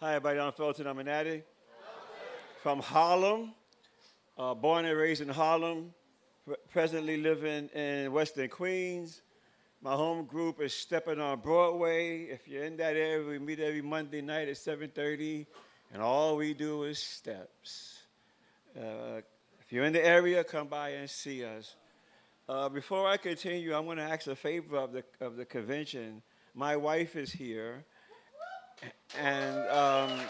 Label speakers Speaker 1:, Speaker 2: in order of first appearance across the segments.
Speaker 1: Hi, everybody. I'm Felton. I'm an addict from Harlem, born and raised in Harlem, presently living in Western Queens. My home group is Stepping on Broadway. If you're in that area, we meet every Monday night at 7:30, and all we do is steps. If you're in the area, come by and see us. Before I continue, I'm going to ask a favor of the convention. My wife is here, and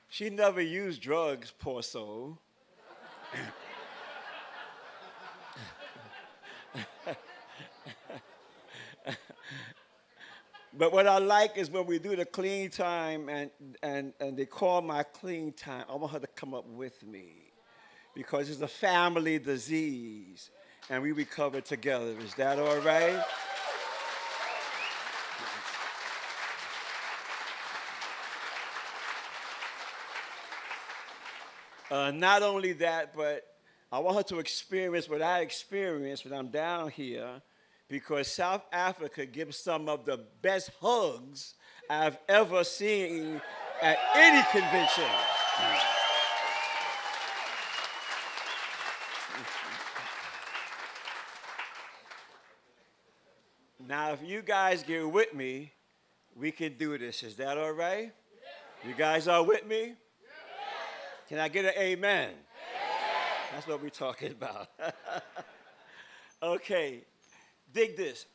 Speaker 1: she never used drugs, poor soul. But what I like is when we do the clean time and they call my clean time, I want her to come up with me because it's a family disease and we recover together. Is that all right? Not only that, but I want her to experience what I experienced when I'm down here because South Africa gives some of the best hugs I've ever seen at any convention. Now, if you guys get with me, we can do this. Is that all right? You guys are with me? Can I get an amen? That's what we're talking about. Okay, dig this.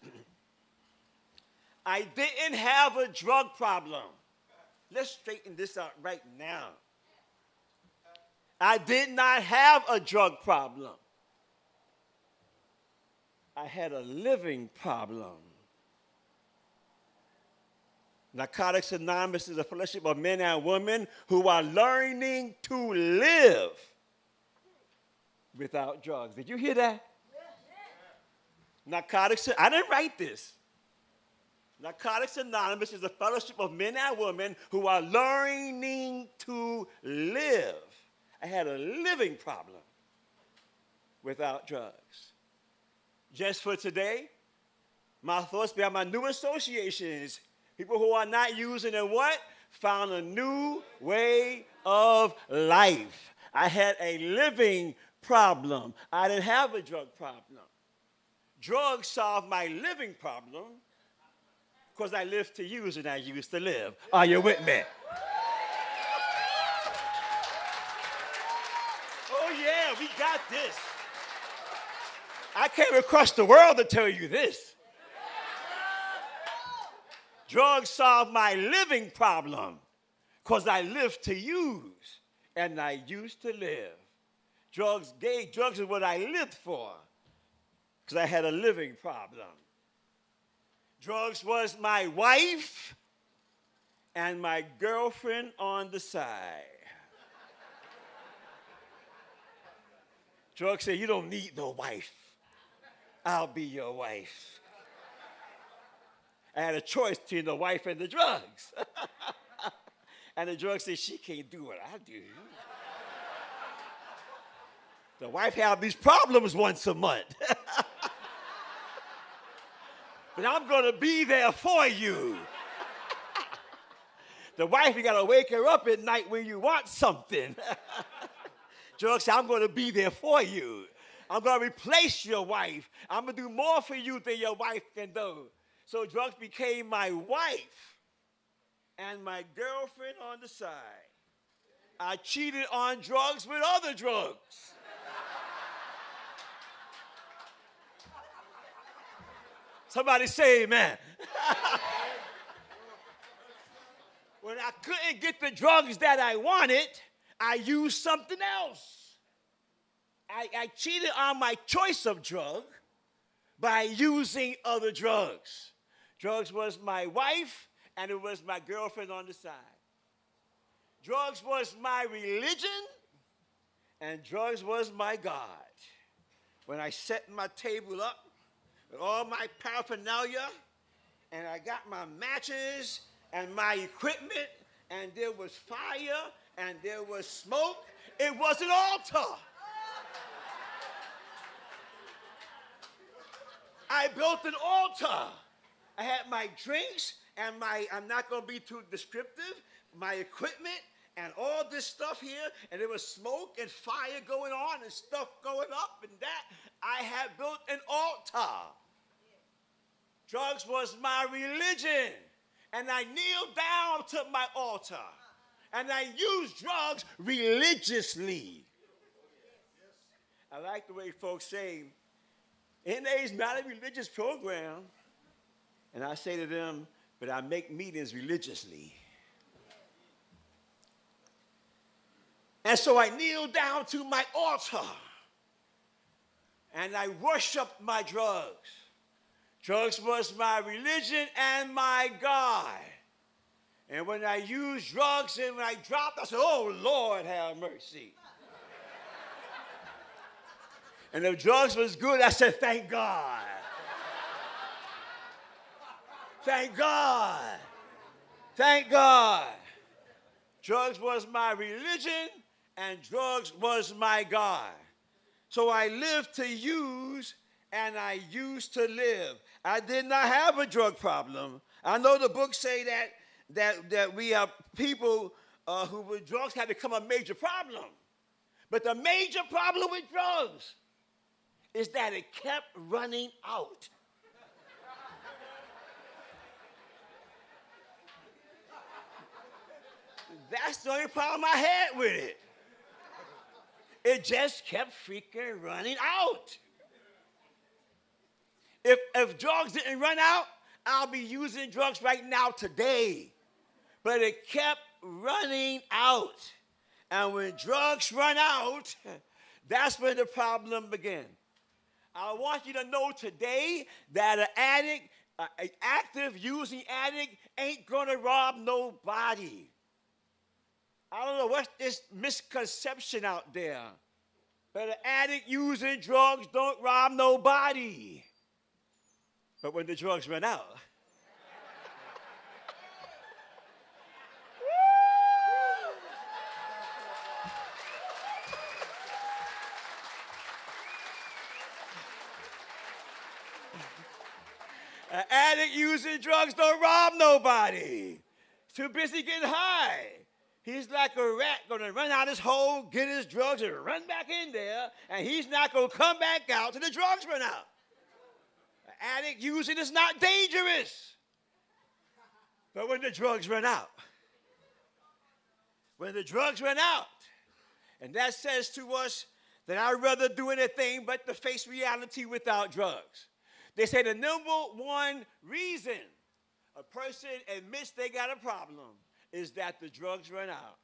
Speaker 1: I didn't have a drug problem. Let's straighten this out right now. I did not have a drug problem. I had a living problem. Narcotics Anonymous is a fellowship of men and women who are learning to live without drugs. Did you hear that? Narcotics, I didn't write this. Narcotics Anonymous is a fellowship of men and women who are learning to live. I had a living problem without drugs. Just for today, my thoughts behind my new associations, people who are not using and what? Found a new way of life. I had a living problem. I didn't have a drug problem. Drugs solved my living problem because I lived to use and I used to live. Are you with me? Oh, yeah, we got this. I came across the world to tell you this. Drugs solved my living problem because I lived to use and I used to live. Drugs is what I lived for because I had a living problem. Drugs was my wife and my girlfriend on the side. Drugs said, you don't need no wife. I'll be your wife. I had a choice between the wife and the drugs. And the drugs said, she can't do what I do. The wife had these problems once a month. But I'm going to be there for you. The wife, you got to wake her up at night when you want something. Drugs said, I'm going to be there for you. I'm going to replace your wife. I'm going to do more for you than your wife can do. So drugs became my wife and my girlfriend on the side. I cheated on drugs with other drugs. Somebody say amen. When I couldn't get the drugs that I wanted, I used something else. I cheated on my choice of drug by using other drugs. Drugs was my wife, and it was my girlfriend on the side. Drugs was my religion, and drugs was my God. When I set my table up with all my paraphernalia, and I got my matches and my equipment, and there was fire, and there was smoke, it was an altar. I built an altar. I had my drinks and I'm not going to be too descriptive, my equipment and all this stuff here, and there was smoke and fire going on and stuff going up and that. I had built an altar. Drugs was my religion. And I kneeled down to my altar. And I used drugs religiously. I like the way folks say, NA is not a religious program. And I say to them, but I make meetings religiously. And so I kneeled down to my altar. And I worshiped my drugs. Drugs was my religion and my God. And when I used drugs and when I dropped, I said, oh, Lord, have mercy. And if drugs was good, I said, thank God. Thank God. Thank God. Drugs was my religion and drugs was my God. So I lived to use and I used to live. I did not have a drug problem. I know the books say that we have people who with drugs have become a major problem. But the major problem with drugs is that it kept running out. That's the only problem I had with it. It just kept freaking running out. If drugs didn't run out, I'll be using drugs right now today. But it kept running out. And when drugs run out, that's when the problem begins. I want you to know today that an addict, an active using addict, ain't gonna rob nobody. I don't know what's this misconception out there. But an addict using drugs don't rob nobody. But when the drugs run out, an addict using drugs don't rob nobody. Too busy getting high. He's like a rat going to run out his hole, get his drugs, and run back in there, and he's not going to come back out till the drugs run out. An addict using is not dangerous. But when the drugs run out, when the drugs run out, and that says to us that I'd rather do anything but to face reality without drugs. They say the number one reason a person admits they got a problem is that the drugs run out.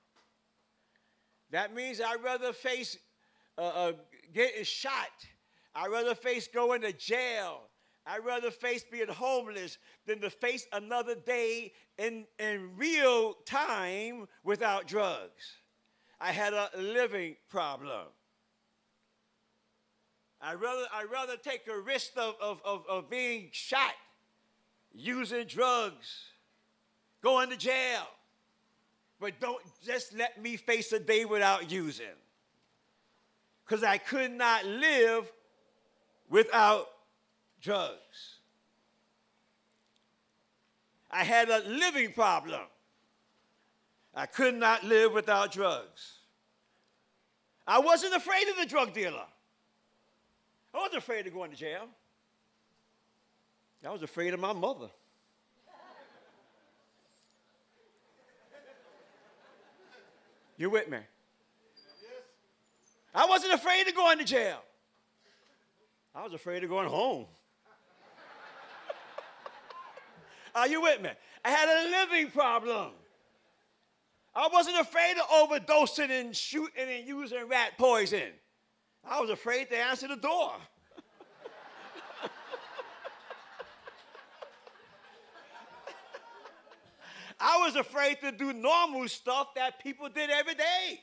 Speaker 1: That means I'd rather face getting shot. I'd rather face going to jail. I'd rather face being homeless than to face another day in real time without drugs. I had a living problem. I'd rather take a risk of being shot, using drugs, going to jail. But don't just let me face a day without using. Because I could not live without drugs. I had a living problem. I could not live without drugs. I wasn't afraid of the drug dealer. I wasn't afraid of going to jail. I was afraid of my mother. You with me? I wasn't afraid of going to jail. I was afraid of going home. Are you with me? I had a living problem. I wasn't afraid of overdosing and shooting and using rat poison. I was afraid to answer the door. I was afraid to do normal stuff that people did every day.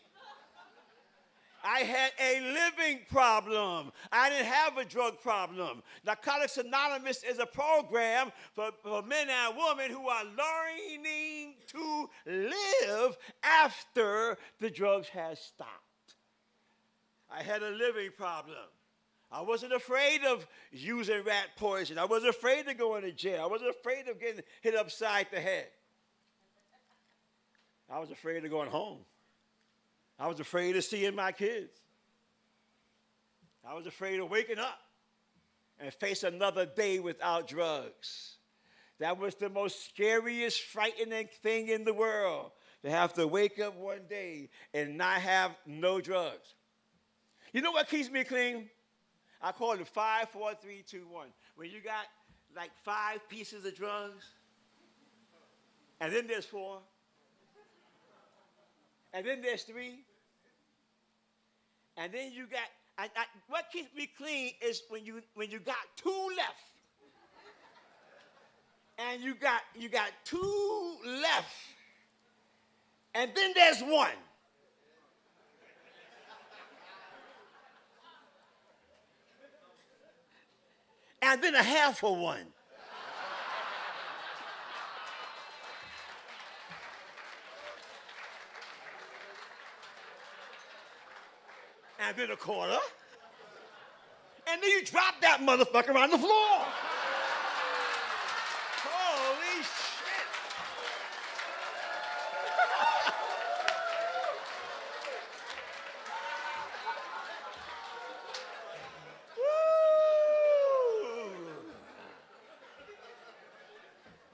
Speaker 1: I had a living problem. I didn't have a drug problem. Narcotics Anonymous is a program for men and women who are learning to live after the drugs has stopped. I had a living problem. I wasn't afraid of using rat poison. I wasn't afraid of going to jail. I wasn't afraid of getting hit upside the head. I was afraid of going home. I was afraid of seeing my kids. I was afraid of waking up and face another day without drugs. That was the most scariest, frightening thing in the world, to have to wake up one day and not have no drugs. You know what keeps me clean? I call it 5, 4, 3, 2, 1. When you got like 5 pieces of drugs, and then there's 4, and then there's 3, and then you got, what keeps me clean is when you got 2 left, and you got 2 left, and then there's 1. And then a half of 1. And then a quarter. And then you drop that motherfucker on the floor. Holy shit.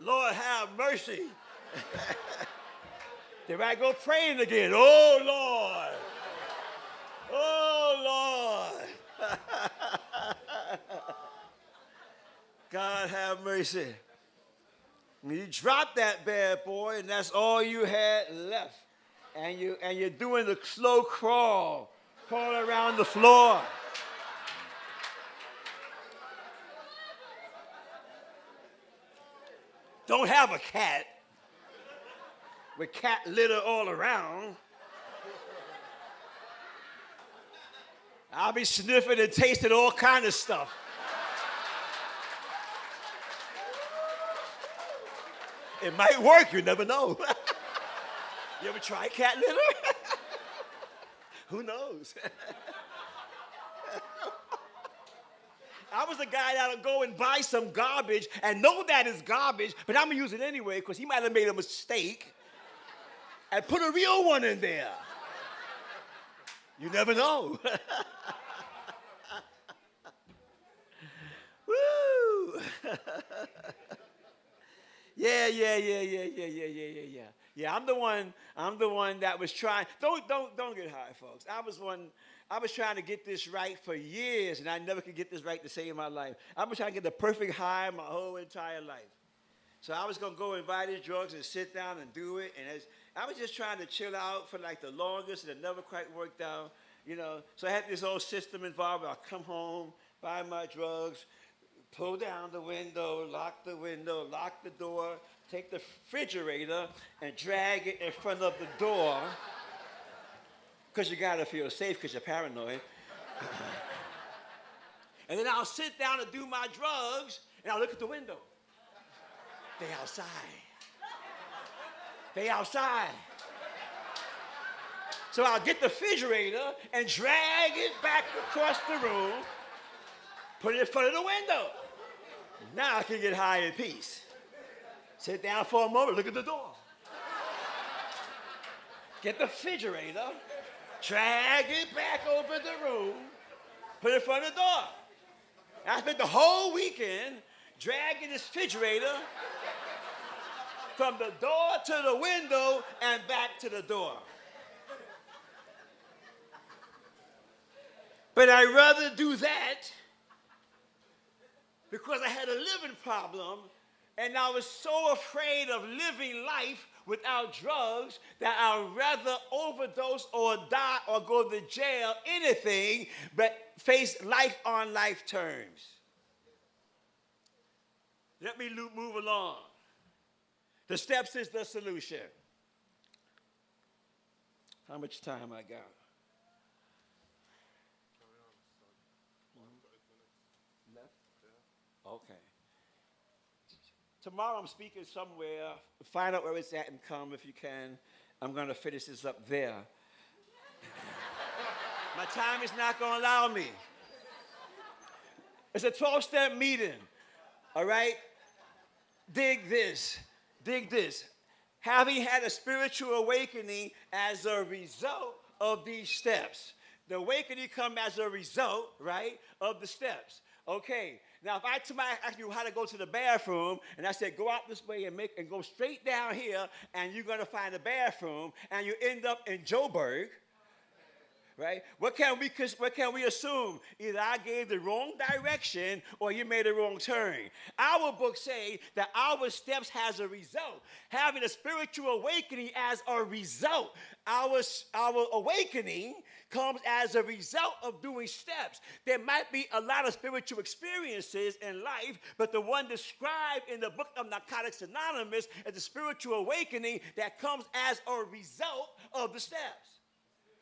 Speaker 1: Lord have mercy. There I go praying again. Oh, Lord. Oh, Lord. God have mercy. You drop that bad boy, and that's all you had left. And you're doing the slow crawl around the floor. Don't have a cat with cat litter all around. I'll be sniffing and tasting all kind of stuff. It might work, you never know. You ever try cat litter? Who knows? I was the guy that would go and buy some garbage and know that it's garbage, but I'm going to use it anyway because he might have made a mistake and put a real one in there. You never know. Woo! Yeah. Yeah, I'm the one that was trying. Don't get high, folks. I was trying to get this right for years, and I never could get this right to save my life. I was trying to get the perfect high my whole entire life. So I was going to go and buy these drugs and sit down and do it, and I was just trying to chill out for like the longest, and it never quite worked out, you know. So I had this whole system involved. I'll come home, buy my drugs, pull down the window, lock the door, take the refrigerator and drag it in front of the door because you got to feel safe because you're paranoid. And then I'll sit down and do my drugs, and I'll look at the window. They outside. They outside. So I'll get the refrigerator and drag it back across the room, put it in front of the window. Now I can get high in peace. Sit down for a moment, look at the door. Get the refrigerator, drag it back over the room, put it in front of the door. I spent the whole weekend dragging this refrigerator from the door to the window and back to the door. But I'd rather do that because I had a living problem, and I was so afraid of living life without drugs that I'd rather overdose or die or go to jail, anything, but face life on life terms. Let me move along. The steps is the solution. How much time I got? Okay. Tomorrow I'm speaking somewhere. Find out where it's at and come if you can. I'm going to finish this up there. My time is not going to allow me. It's a 12-step meeting. All right? Dig this. Dig this. Having had a spiritual awakening as a result of these steps. The awakening comes as a result, right, of the steps. Okay. Now, if I ask you how to go to the bathroom, and I said, go out this way and go straight down here, and you're going to find a bathroom, and you end up in Joburg, right? What can we assume? Either I gave the wrong direction or you made a wrong turn. Our book say that our steps has a result. Having a spiritual awakening as a result. Our awakening comes as a result of doing steps. There might be a lot of spiritual experiences in life, but the one described in the book of Narcotics Anonymous is the spiritual awakening that comes as a result of the steps.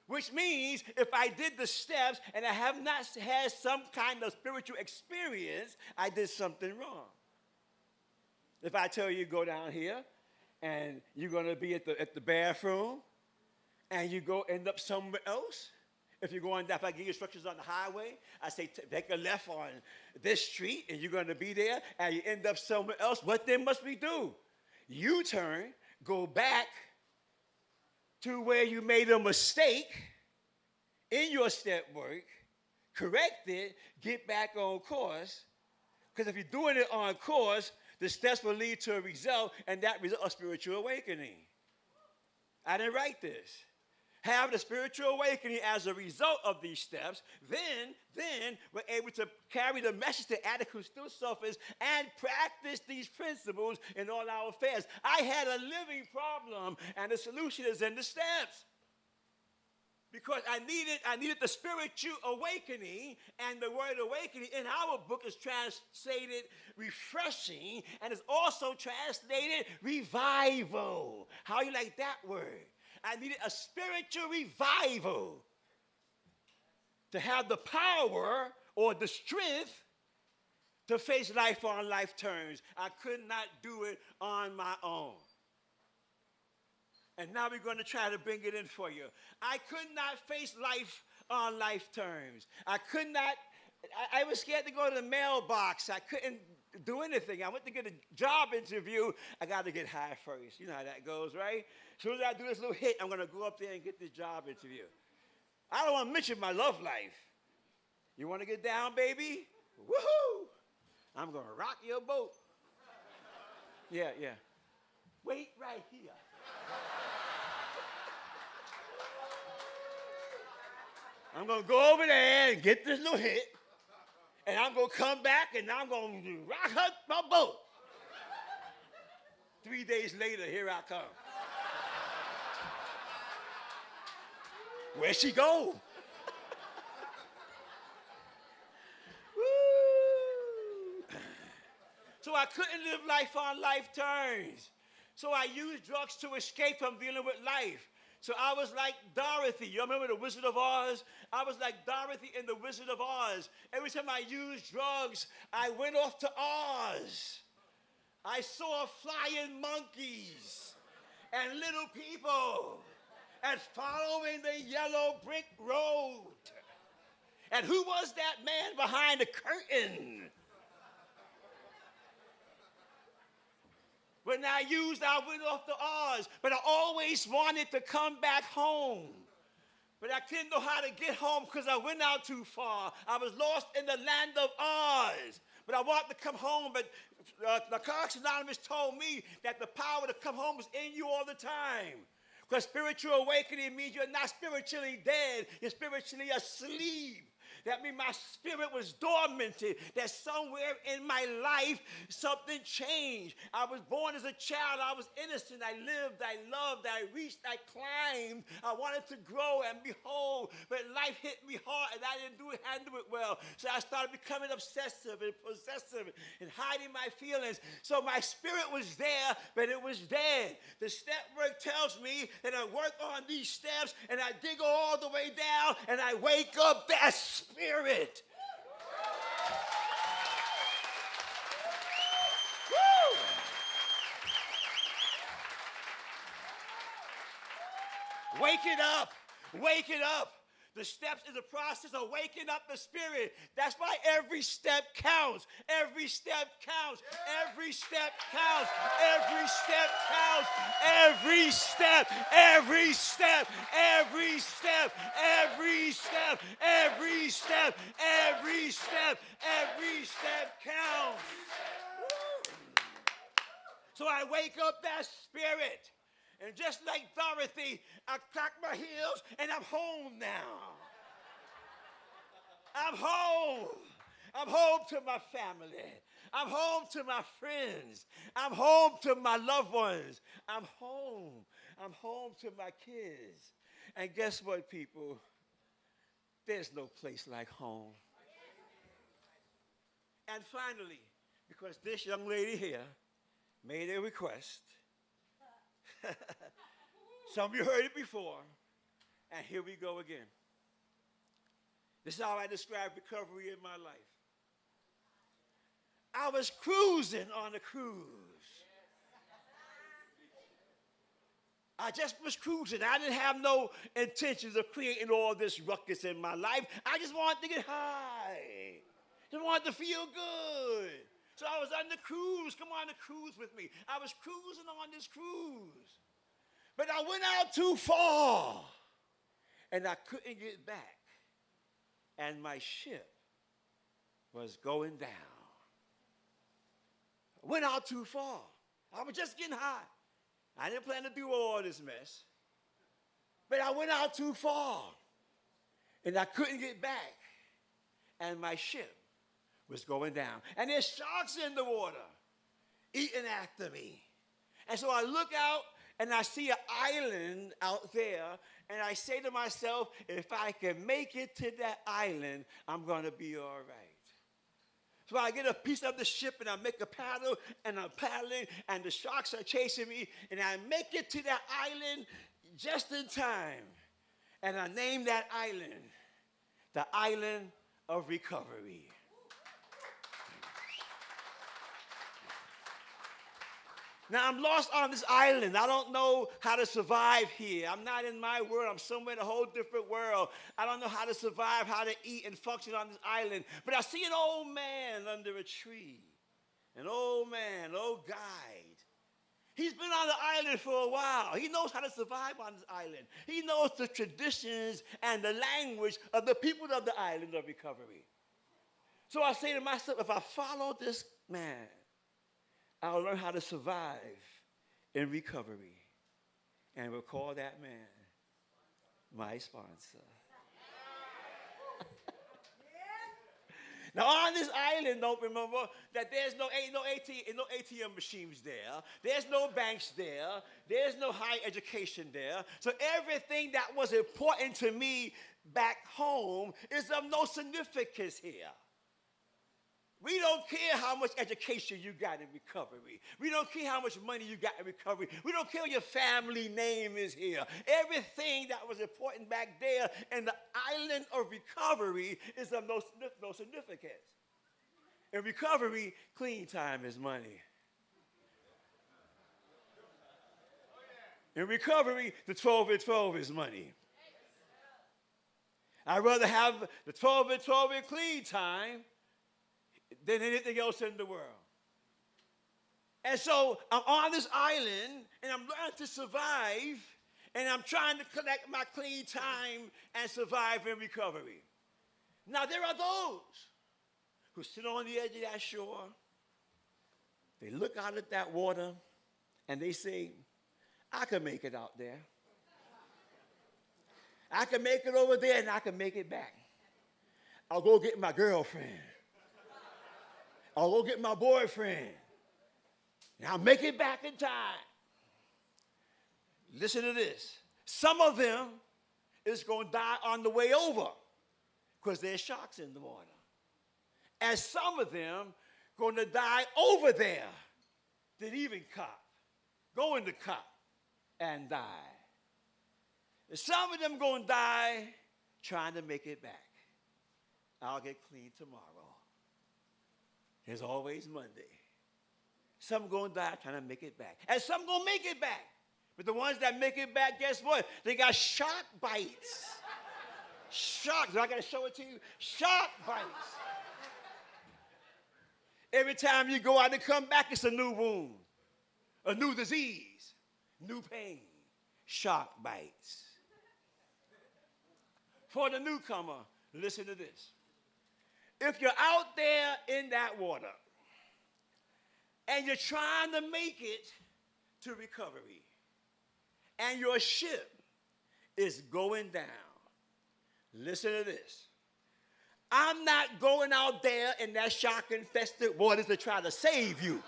Speaker 1: Which means if I did the steps and I have not had some kind of spiritual experience, I did something wrong. If I tell you go down here and you're going to be at the bathroom and you go end up somewhere else, if I give you instructions on the highway, I say take a left on this street and you're going to be there and you end up somewhere else, what then must we do? U-turn, go back to where you made a mistake in your step work, correct it, get back on course. Because if you're doing it on course, the steps will lead to a result, and that result a spiritual awakening. I didn't write this. Have the spiritual awakening as a result of these steps, then we're able to carry the message to adequate still surface and practice these principles in all our affairs. I had a living problem, and the solution is in the steps. Because I needed the spiritual awakening, and the word awakening in our book is translated refreshing, and it's also translated revival. How you like that word? I needed a spiritual revival to have the power or the strength to face life on life terms. I could not do it on my own. And now we're going to try to bring it in for you. I could not face life on life terms. I was scared to go to the mailbox. I couldn't do anything. I went to get a job interview. I got to get high first. You know how that goes, right? As soon as I do this little hit, I'm going to go up there and get this job interview. I don't want to mention my love life. You want to get down, baby? Woohoo! I'm going to rock your boat. Yeah. Wait right here. I'm going to go over there and get this little hit, and I'm going to come back, and I'm going to rock her my boat. 3 days later, here I come. Where'd she go? So I couldn't live life on life terms. So I used drugs to escape from dealing with life. So I was like Dorothy. You remember the Wizard of Oz? I was like Dorothy in the Wizard of Oz. Every time I used drugs, I went off to Oz. I saw flying monkeys and little people and following the yellow brick road. And who was that man behind the curtain? When I went off to Oz, but I always wanted to come back home. But I didn't know how to get home because I went out too far. I was lost in the land of Oz. But I wanted to come home, but Narcotics Anonymous told me that the power to come home was in you all the time. Because spiritual awakening means you're not spiritually dead, you're spiritually asleep. That means my spirit was dormanted, that somewhere in my life something changed. I was born as a child. I was innocent. I lived. I loved. I reached. I climbed. I wanted to grow and behold, but life hit me hard and I didn't handle it well. So I started becoming obsessive and possessive and hiding my feelings. So my spirit was there, but it was dead. The step work tells me that I work on these steps and I dig all the way down and I wake up that spirit. Woo! Wake it up. Wake it up. The steps is a process of waking up the spirit. That's why every step counts. Every step counts. Every step counts. Every step counts. Every step. Every step. Every step. Every step. Every step. Every step. Every step counts. So I wake up that spirit. And just like Dorothy, I crack my heels and I'm home now. I'm home. I'm home to my family. I'm home to my friends. I'm home to my loved ones. I'm home. I'm home to my kids. And guess what, people? There's no place like home. And finally, because this young lady here made a request, some of you heard it before, and here we go again. This is how I describe recovery in my life. I was cruising on a cruise. I just was cruising. I didn't have no intentions of creating all this ruckus in my life. I just wanted to get high. Just wanted to feel good. So I was on the cruise. Come on the cruise with me. I was cruising on this cruise. But I went out too far. And I couldn't get back. And my ship was going down. I went out too far. I was just getting high. I didn't plan to do all this mess. But I went out too far. And I couldn't get back. And my ship was going down. And there's sharks in the water eating after me. And so I look out and I see an island out there. And I say to myself, if I can make it to that island, I'm going to be all right. So I get a piece of the ship and I make a paddle and I'm paddling and the sharks are chasing me. And I make it to that island just in time. And I name that island the Island of Recovery. Now, I'm lost on this island. I don't know how to survive here. I'm not in my world. I'm somewhere in a whole different world. I don't know how to survive, how to eat and function on this island. But I see an old man under a tree. An old man, an old guide. He's been on the island for a while. He knows how to survive on this island. He knows the traditions and the language of the people of the island of recovery. So I say to myself, if I follow this man, I'll learn how to survive in recovery. And we'll call that man my sponsor. Now, on this island, don't remember that ain't no ATM machines there. There's no banks there. There's no higher education there. So everything that was important to me back home is of no significance here. We don't care how much education you got in recovery. We don't care how much money you got in recovery. We don't care what your family name is here. Everything that was important back there in the island of recovery is of no significance. In recovery, clean time is money. In recovery, the 12 and 12 is money. I'd rather have the 12 and 12 in clean time than anything else in the world. And so I'm on this island, and I'm learning to survive, and I'm trying to collect my clean time and survive in recovery. Now, there are those who sit on the edge of that shore. They look out at that water, and they say, I can make it out there. I can make it over there, and I can make it back. I'll go get my girlfriend. I'll go get my boyfriend. And I'll make it back in time. Listen to this. Some of them is going to die on the way over because there's sharks in the water. And some of them going to die over there. Didn't even cop. Go in the cop and die. And some of them going to die trying to make it back. I'll get clean tomorrow. There's always Monday. Some going to die trying to make it back. And some going to make it back. But the ones that make it back, guess what? They got shark bites. Sharks. I got to show it to you. Shark bites. Every time you go out and come back, it's a new wound, a new disease, new pain. Shark bites. For the newcomer, listen to this. If you're out there in that water and you're trying to make it to recovery and your ship is going down, listen to this. I'm not going out there in that shark-infested waters to try to save you.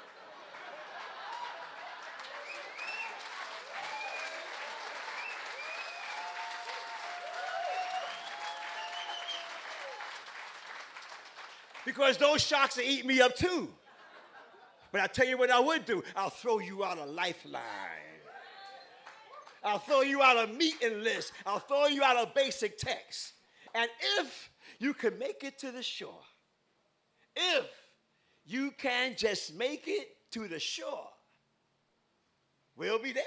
Speaker 1: Because those sharks will eat me up too. But I tell you what I would do. I'll throw you out a lifeline. I'll throw you out a meeting list. I'll throw you out a basic text. And if you can make it to the shore, if you can just make it to the shore, we'll be there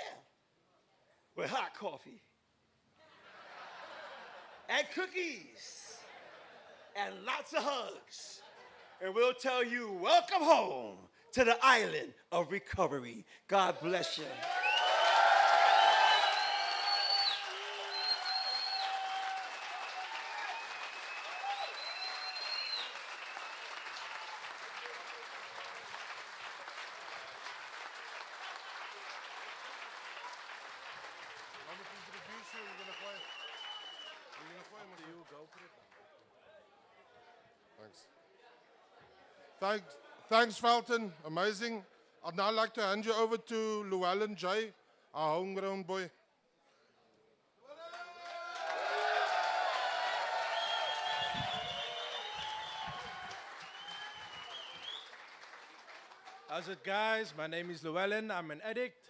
Speaker 1: with hot coffee and cookies and lots of hugs. And we'll tell you, welcome home to the island of recovery. God bless you.
Speaker 2: Thanks, Felton. Amazing. I'd now like to hand you over to Llewellyn J., our homegrown boy.
Speaker 3: How's it, guys? My name is Llewellyn. I'm an addict.